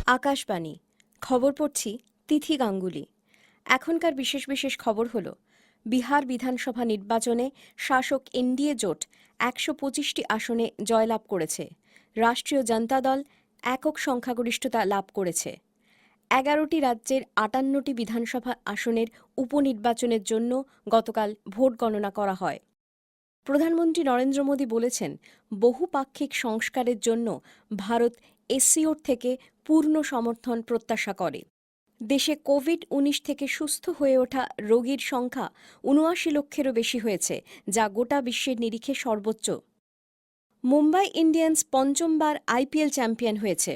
আকাশবাণী খবর পড়ছি তিথি গাঙ্গুলি। এখনকার বিশেষ বিশেষ খবর হল, বিহার বিধানসভা নির্বাচনে শাসক এনডিএ জোট ১২৫টি আসনে জয়লাভ করেছে। রাষ্ট্রীয় জনতা দল একক সংখ্যাগরিষ্ঠতা লাভ করেছে। ১১টি রাজ্যের ৫৮টি বিধানসভা আসনের উপনির্বাচনের জন্য গতকাল ভোট গণনা করা হয়। প্রধানমন্ত্রী নরেন্দ্র মোদী বলেছেন, বহুপাক্ষিক সংস্কারের জন্য ভারত এসসিওর থেকে পূর্ণ সমর্থন প্রত্যাশা করে। দেশে কোভিড-১৯ থেকে সুস্থ হয়ে ওঠা রোগীর সংখ্যা ৭৯ লক্ষেরও বেশি হয়েছে, যা গোটা বিশ্বের নিরিখে সর্বোচ্চ। মুম্বাই ইন্ডিয়ান্স পঞ্চমবার আইপিএল চ্যাম্পিয়ন হয়েছে।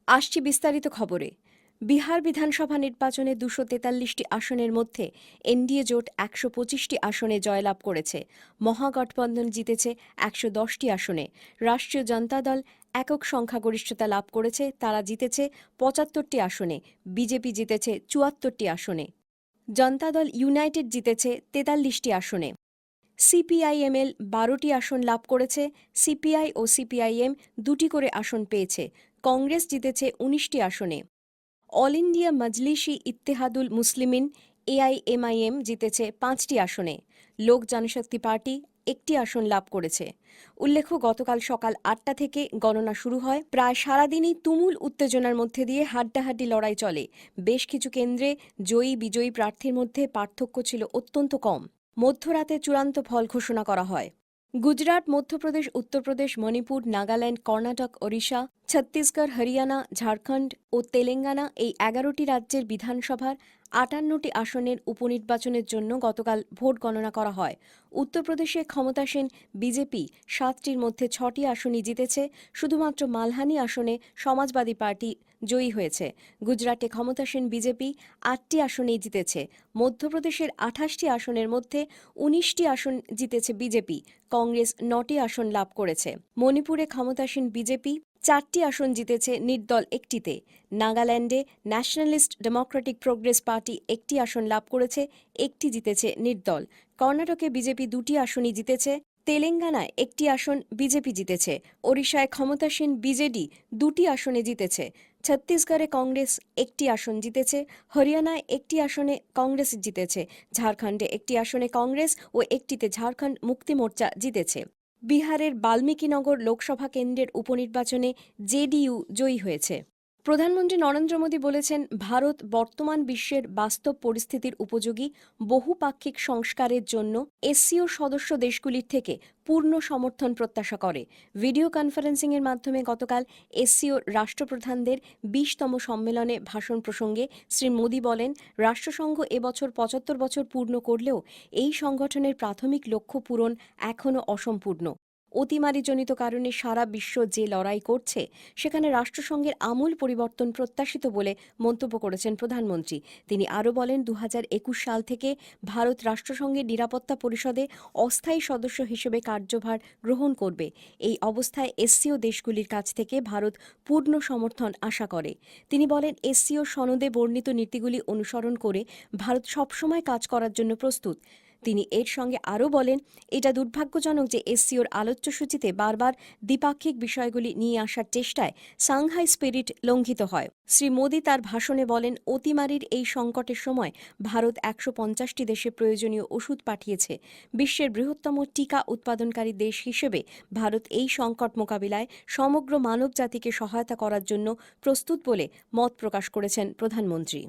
আসছি বিস্তারিত খবরে। বিহার বিধানসভা নির্বাচনে ২৪৩টি আসনের মধ্যে এনডিএ জোট ১২৫টি আসনে জয়লাভ করেছে। মহাগঠবন্ধন জিতেছে ১১০টি আসনে। রাষ্ট্রীয় জনতা দল একক সংখ্যাগরিষ্ঠতা লাভ করেছে, তারা জিতেছে ৭৫টি আসনে। বিজেপি জিতেছে ৭৪টি আসনে। জনতা দল ইউনাইটেড জিতেছে ৪৩টি আসনে। সিপিআইএমএল ১২টি আসন লাভ করেছে। সিপিআই ও সিপিআইএম ২টি করে আসন পেয়েছে। কংগ্রেস জিতেছে ১৯টি আসনে। অল ইন্ডিয়া মজলিসি ইত্তেহাদুল মুসলিমিন এআইএমআইএম জিতেছে ৫টি আসনে। লোক জনশক্তি পার্টি একটি আসন লাভ করেছে। উল্লেখ্য, গতকাল সকাল ৮টা থেকে গণনা শুরু হয়। প্রায় সারাদিনই তুমুল উত্তেজনার মধ্যে দিয়ে হাড্ডাহাড্ডি লড়াই চলে। বেশ কিছু কেন্দ্রে জয়ী বিজয়ী প্রার্থীর মধ্যে পার্থক্য ছিল অত্যন্ত কম। মধ্যরাতে চূড়ান্ত ফল ঘোষণা করা হয়। গুজরাট, মধ্যপ্রদেশ, উত্তরপ্রদেশ, মণিপুর, নাগাল্যান্ড, কর্ণাটক, ওড়িশা, ছত্তিশগড়, হরিয়ানা, ঝাড়খণ্ড ও তেলেঙ্গানা এই ১১টি রাজ্যের বিধানসভার ৫৮টি আসনের উপনির্বাচনের জন্য গতকাল ভোট গণনা করা হয়। উত্তরপ্রদেশে ক্ষমতাসীন বিজেপি ৭টির মধ্যে ৬টি আসনই জিতেছে। শুধুমাত্র মালহানি আসনে সমাজবাদী পার্টি জয়ী হয়েছে। গুজরাটে ক্ষমতাসীন বিজেপি ৮টি আসনেই জিতেছে। মধ্যপ্রদেশের ২৮টি আসনের মধ্যে ১৯টি আসন জিতেছে বিজেপি। কংগ্রেস ৯টি আসন লাভ করেছে। মণিপুরে ক্ষমতাসীন বিজেপি ৪টি আসন জিতেছে, নির্দল একটিতে। নাগাল্যান্ডে ন্যাশনালিস্ট ডেমোক্রেটিক প্রোগ্রেস পার্টি একটি আসন লাভ করেছে, একটি জিতেছে নির্দল। কর্ণাটকে বিজেপি ২টি আসনই জিতেছে। তেলেঙ্গানায় একটি আসন বিজেপি জিতেছে। ওড়িশায় ক্ষমতাসীন বিজেডি ২টি আসনে জিতেছে। ছত্তিশগড়ে কংগ্রেস একটি আসন জিতেছে। হরিয়ানায় একটি আসনে কংগ্রেস জিতেছে। ঝাড়খণ্ডে একটি আসনে কংগ্রেস ও একটিতে ঝাড়খণ্ড মুক্তি মোর্চা জিতেছে। বিহারের বাল্মীকিনগর লোকসভা কেন্দ্রের উপনির্বাচনে জেডিইউ জয়ী হয়েছে। প্রধানমন্ত্রী নরেন্দ্র মোদী বলেছেন, ভারত বর্তমান বিশ্বের বাস্তব পরিস্থিতির উপযোগী বহুপাক্ষিক সংস্কারের জন্য এসসিও সদস্য দেশগুলির থেকে পূর্ণ সমর্থন প্রত্যাশা করে। ভিডিও কনফারেন্সিংয়ের মাধ্যমে গতকাল এসসিও রাষ্ট্রপ্রধানদের ২০তম সম্মেলনে ভাষণ প্রসঙ্গে শ্রী মোদী বলেন, রাষ্ট্রসংঘ এবছর ৭৫ বছর পূর্ণ করলেও এই সংগঠনের প্রাথমিক লক্ষ্য পূরণ এখনও অসম্পূর্ণ। অতিমারিজনিত কারণে সারা বিশ্ব যে লড়াই করছে, সেখানে রাষ্ট্রসংঘের আমূল পরিবর্তন প্রত্যাশিত বলে মন্তব্য করেছেন প্রধানমন্ত্রী। তিনি আরও বলেন, ২০২১ সাল থেকে ভারত রাষ্ট্রসংঘের নিরাপত্তা পরিষদে অস্থায়ী সদস্য হিসেবে কার্যভার গ্রহণ করবে। এই অবস্থায় এসসিও দেশগুলির কাছ থেকে ভারত পূর্ণ সমর্থন আশা করে। তিনি বলেন, এসসিও সনদে বর্ণিত নীতিগুলি অনুসরণ করে ভারত সবসময় কাজ করার জন্য প্রস্তুত। তিনি এর সঙ্গে আরও বলেন, এটা দুর্ভাগ্যজনক যে এসসিওর আলোচ্যসূচিতে বারবার দ্বিপাক্ষিক বিষয়গুলি নিয়ে আসার চেষ্টায় সাংহাই স্পিরিট লঙ্ঘিত হয়। শ্রী মোদী তার ভাষণে বলেন, অতিমারির এই সংকটের সময় ভারত ১৫০টি দেশে প্রয়োজনীয় ওষুধ পাঠিয়েছে। বিশ্বের বৃহত্তম টিকা উৎপাদনকারী দেশ হিসেবে ভারত এই সংকট মোকাবিলায় সমগ্র মানবজাতিকে সহায়তা করার জন্য প্রস্তুত বলে মত প্রকাশ করেছেন প্রধানমন্ত্রী।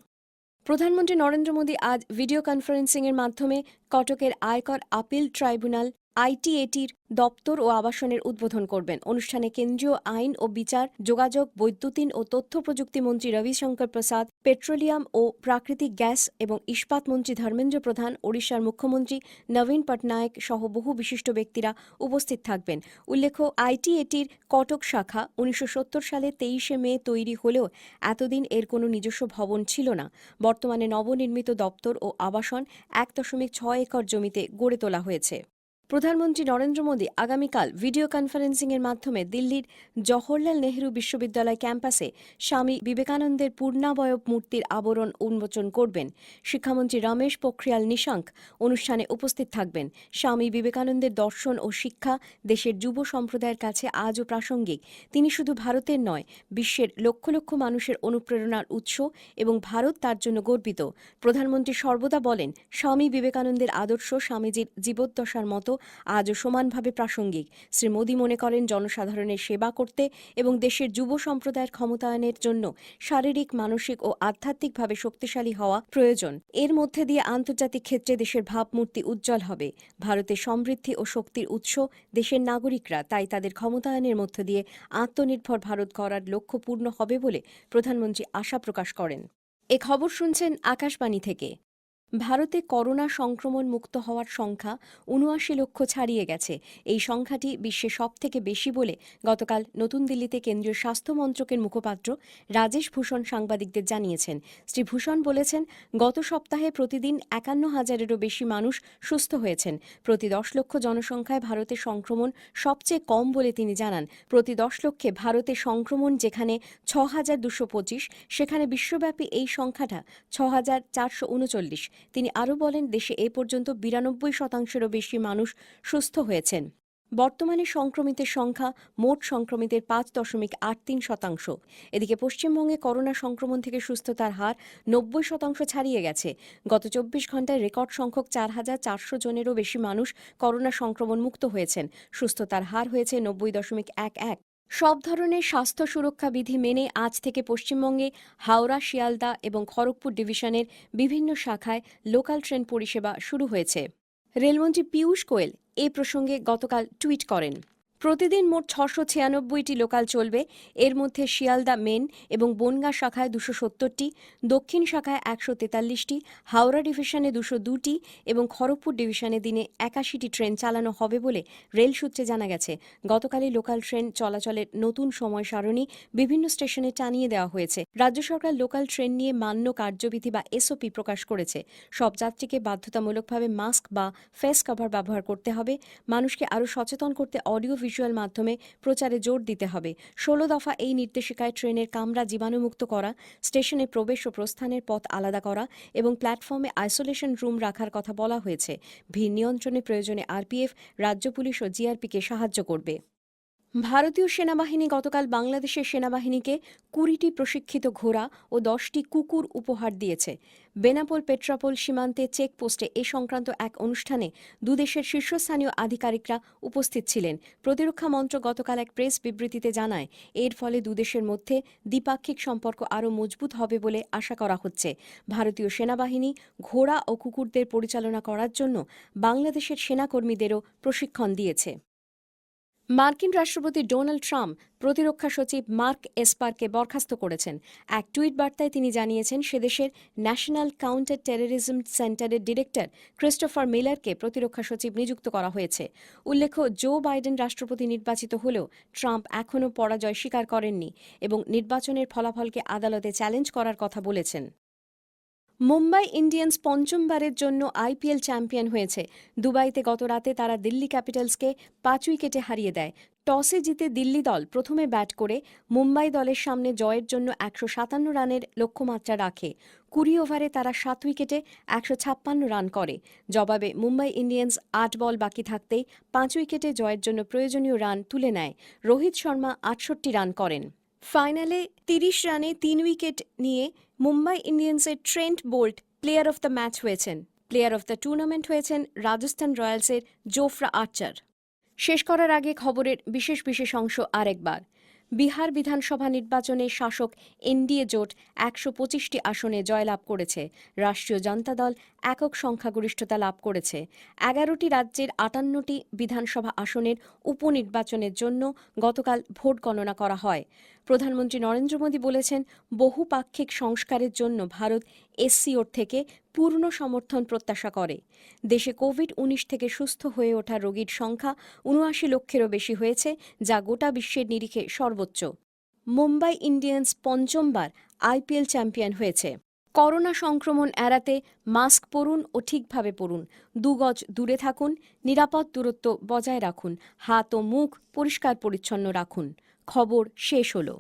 প্রধানমন্ত্রী নরেন্দ্র মোদী আজ ভিডিও কনফারেন্সিংয়ের মাধ্যমে কটকের আয়কর আপিল ট্রাইব্যুনাল আইটিএটির দপ্তর ও আবাসনের উদ্বোধন করবেন। অনুষ্ঠানে কেন্দ্রীয় আইন ও বিচার, যোগাযোগ, বৈদ্যুতিন ও তথ্য প্রযুক্তি মন্ত্রী রবিশঙ্কর প্রসাদ, পেট্রোলিয়াম ও প্রাকৃতিক গ্যাস এবং ইস্পাত মন্ত্রী ধর্মেন্দ্র প্রধান, ওড়িশার মুখ্যমন্ত্রী নবীন পটনায়ক সহ বহু বিশিষ্ট ব্যক্তিরা উপস্থিত থাকবেন। উল্লেখ্য, আইটিএটির কটক শাখা ১৯৭০ সালে ২৩শে মে তৈরি হলেও এতদিন এর কোনো নিজস্ব ভবন ছিল না। বর্তমানে নবনির্মিত দপ্তর ও আবাসন ১.৬ একর জমিতে গড়ে তোলা হয়েছে। প্রধানমন্ত্রী নরেন্দ্র মোদী আগামীকাল ভিডিও কনফারেন্সিংয়ের মাধ্যমে দিল্লির জওহরলাল নেহরু বিশ্ববিদ্যালয় ক্যাম্পাসে স্বামী বিবেকানন্দের পূর্ণাবয়ব মূর্তির আবরণ উন্মোচন করবেন। শিক্ষামন্ত্রী রমেশ পোখরিয়াল নিশাঙ্ক অনুষ্ঠানে উপস্থিত থাকবেন। স্বামী বিবেকানন্দের দর্শন ও শিক্ষা দেশের যুব সম্প্রদায়ের কাছে আজও প্রাসঙ্গিক। তিনি শুধু ভারতের নয়, বিশ্বের লক্ষ লক্ষ মানুষের অনুপ্রেরণার উৎস এবং ভারত তার জন্য গর্বিত। প্রধানমন্ত্রী সর্বদা বলেন, স্বামী বিবেকানন্দের আদর্শ স্বামীজির জীবদ্দশার মতো আজও সমানভাবে প্রাসঙ্গিক। শ্রী মোদী মনে করেন, জনসাধারণের সেবা করতে এবং দেশের যুব সম্প্রদায়ের ক্ষমতায়নের জন্য শারীরিক, মানসিক ও আধ্যাত্মিকভাবে শক্তিশালী হওয়া প্রয়োজন। এর মধ্যে দিয়ে আন্তর্জাতিক ক্ষেত্রে দেশের ভাবমূর্তি উজ্জ্বল হবে। ভারতের সমৃদ্ধি ও শক্তির উৎস দেশের নাগরিকরা, তাই তাদের ক্ষমতায়নের মধ্য দিয়ে আত্মনির্ভর ভারত গড়ার লক্ষ্য পূর্ণ হবে বলে প্রধানমন্ত্রী আশা প্রকাশ করেন। এ খবর শুনছেন আকাশবাণী থেকে। ভারতে করোনা সংক্রমণ মুক্ত হওয়ার সংখ্যা ৭৯ লক্ষ ছাড়িয়ে গেছে। এই সংখ্যাটি বিশ্বে সবথেকে বেশি বলে গতকাল নতুন দিল্লিতে কেন্দ্রীয় স্বাস্থ্য মন্ত্রকের মুখপাত্র রাজেশ ভূষণ সাংবাদিকদের জানিয়েছেন। শ্রী ভূষণ বলেছেন, গত সপ্তাহে প্রতিদিন ৫১,০০০-এরও বেশি মানুষ সুস্থ হয়েছেন। প্রতি ১০ লক্ষ জনসংখ্যায় ভারতে সংক্রমণ সবচেয়ে কম বলে তিনি জানান। প্রতি ১০ লক্ষে ভারতে সংক্রমণ যেখানে ৬,২২৫, সেখানে বিশ্বব্যাপী এই সংখ্যাটা ৬,৪৩৯। তিনি আরও বলেন, দেশে এ পর্যন্ত ৯২%-এরও বেশি মানুষ সুস্থ হয়েছেন। বর্তমানে সংক্রমিতের সংখ্যা মোট সংক্রমিতের ৫.৮৩%। এদিকে পশ্চিমবঙ্গে করোনা সংক্রমণ থেকে সুস্থতার হার ৯০% ছাড়িয়ে গেছে। গত ২৪ ঘণ্টায় রেকর্ড সংখ্যক ৪,৪০০ জনেরও বেশি মানুষ করোনা সংক্রমণ মুক্ত হয়েছেন। সুস্থতার হার হয়েছে ৯০.১১। সব ধরনের স্বাস্থ্য সুরক্ষা বিধি মেনে আজ থেকে পশ্চিমবঙ্গে হাওড়া, শিয়ালদা এবং খড়গপুর ডিভিশনের বিভিন্ন শাখায় লোকাল ট্রেন পরিষেবা শুরু হয়েছে। রেলমন্ত্রী পীয়ূষ গোয়েল এ প্রসঙ্গে গতকাল টুইট করেন, প্রতিদিন মোট ৬৯৬টি লোকাল চলবে। এর মধ্যে শিয়ালদা মেন এবং বনগাঁ শাখায় ২৭০টি, দক্ষিণ শাখায় ১৪৩টি, হাওড়া ডিভিশনে ২০২টি এবং খড়গপুর ডিভিশনে দিনে ৮১টি ট্রেন চালানো হবে বলে রেল সূত্রে জানা গেছে। গতকালই লোকাল ট্রেন চলাচলের নতুন সময় সারণী বিভিন্ন স্টেশনে টানিয়ে দেওয়া হয়েছে। রাজ্য সরকার লোকাল ট্রেন নিয়ে মান্য কার্যবিধি বা এসওপি প্রকাশ করেছে। সব যাত্রীকে বাধ্যতামূলকভাবে মাস্ক বা ফেস কভার ব্যবহার করতে হবে। মানুষকে আরও সচেতন করতে অডিও ভিজুয়াল মাধ্যমে প্রচারে জোর দিতে হবে। ১৬ দফা এই নির্দেশিকায় ট্রেনের কামরা জীবাণুমুক্ত করা, স্টেশনে প্রবেশ ও প্রস্থানের পথ আলাদা করা এবং প্ল্যাটফর্মে আইসোলেশন রুম রাখার কথা বলা হয়েছে। ভিড় নিয়ন্ত্রণে প্রয়োজনে আরপিএফ, রাজ্য পুলিশ ও জিআরপিকে সাহায্য করবে। ভারতীয় সেনাবাহিনী গতকাল বাংলাদেশের সেনাবাহিনীকে ২০টি প্রশিক্ষিত ঘোড়া ও ১০টি কুকুর উপহার দিয়েছে। বেনাপোল পেট্রাপোল সীমান্তে চেকপোস্টে এ সংক্রান্ত এক অনুষ্ঠানে দুদেশের শীর্ষস্থানীয় আধিকারিকরা উপস্থিত ছিলেন। প্রতিরক্ষা মন্ত্রক গতকাল এক প্রেস বিবৃতিতে জানায়, এর ফলে দুদেশের মধ্যে দ্বিপাক্ষিক সম্পর্ক আরও মজবুত হবে বলে আশা করা হচ্ছে। ভারতীয় সেনাবাহিনী ঘোড়া ও কুকুরদের পরিচালনা করার জন্য বাংলাদেশের সেনাকর্মীদেরও প্রশিক্ষণ দিয়েছে। মার্কিন রাষ্ট্রপতি ডোনাল্ড ট্রাম্প প্রতিরক্ষা সচিব মার্ক এসপারকে বরখাস্ত করেছেন। এক টুইট বার্তায় তিনি জানিয়েছেন, সেদেশের ন্যাশনাল কাউন্টার টেররিজম সেন্টারের ডিরেক্টর ক্রিস্টোফার মিলারকে প্রতিরক্ষা সচিব নিযুক্ত করা হয়েছে। উল্লেখ্য, জো বাইডেন রাষ্ট্রপতি নির্বাচিত হলেও ট্রাম্প এখনও পরাজয় স্বীকার করেননি এবং নির্বাচনের ফলাফলকে আদালতে চ্যালেঞ্জ করার কথা বলেছেন। মুম্বাই ইন্ডিয়ান্স পঞ্চমবারের জন্য আইপিএল চ্যাম্পিয়ন হয়েছে। দুবাইতে গত রাতে তারা দিল্লি ক্যাপিটালসকে ৫ উইকেটে হারিয়ে দেয়। টসে জিতে দিল্লি দল প্রথমে ব্যাট করে মুম্বাই দলের সামনে জয়ের জন্য ১৫৭ রানের লক্ষ্যমাত্রা রাখে। ২০ ওভারে তারা ৭ উইকেটে ১৫৬ রান করে। জবাবে মুম্বাই ইন্ডিয়ান্স ৮ বল বাকি থাকতেই ৫ উইকেটে জয়ের জন্য প্রয়োজনীয় রান তুলে নেয়। রোহিত শর্মা ৬৮ রান করেন। ফাইনালে ৩০ রানে ৩ উইকেট নিয়ে মুম্বাই ইন্ডিয়ান্সের Trent Boult player of the match হয়েছেন। প্লেয়ার অফ দ্য টুর্নামেন্ট হয়েছেন রাজস্থান রয়্যালসের জোফরা আর্চার। শেষ করার আগে খবরের বিশেষ অংশ আরেকবার। বিহার বিধানসভা নির্বাচনে শাসক এনডিএ জোট ১২৫টি আসনে জয়লাভ করেছে। রাষ্ট্রীয় জনতা দল একক সংখ্যাগরিষ্ঠতা লাভ করেছে। ১১টি রাজ্যের ৫৮টি বিধানসভা আসনের উপনির্বাচনের জন্য গতকাল ভোট গণনা করা হয়। প্রধানমন্ত্রী নরেন্দ্র মোদী বলেছেন, বহুপাক্ষিক সংস্কারের জন্য ভারত এসসিওর থেকে পূর্ণ সমর্থন প্রত্যাশা করে। দেশে কোভিড-১৯ থেকে সুস্থ হয়ে ওঠা রোগীর সংখ্যা ৭৯ লক্ষেরও বেশি হয়েছে, যা গোটা বিশ্বের নিরিখে সর্বোচ্চ। মুম্বাই ইন্ডিয়ান্স পঞ্চমবার আইপিএল চ্যাম্পিয়ন হয়েছে। করোনা সংক্রমণ এড়াতে মাস্ক পরুন ও ঠিকভাবে পরুন, 2 গজ দূরে থাকুন, নিরাপদ দূরত্ব বজায় রাখুন, হাত ও মুখ পরিষ্কার পরিচ্ছন্ন রাখুন। খবর শেষ হলো।